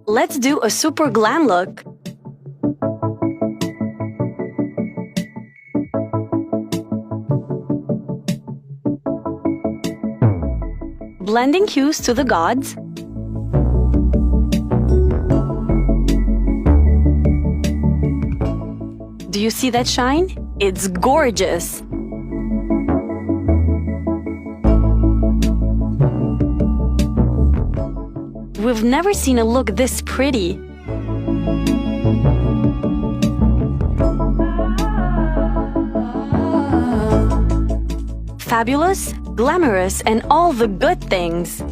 Let's do a super glam look. Blending hues to the gods. Do you see that shine? It's gorgeous! We've never seen a look this pretty. Fabulous, glamorous, and all the good things.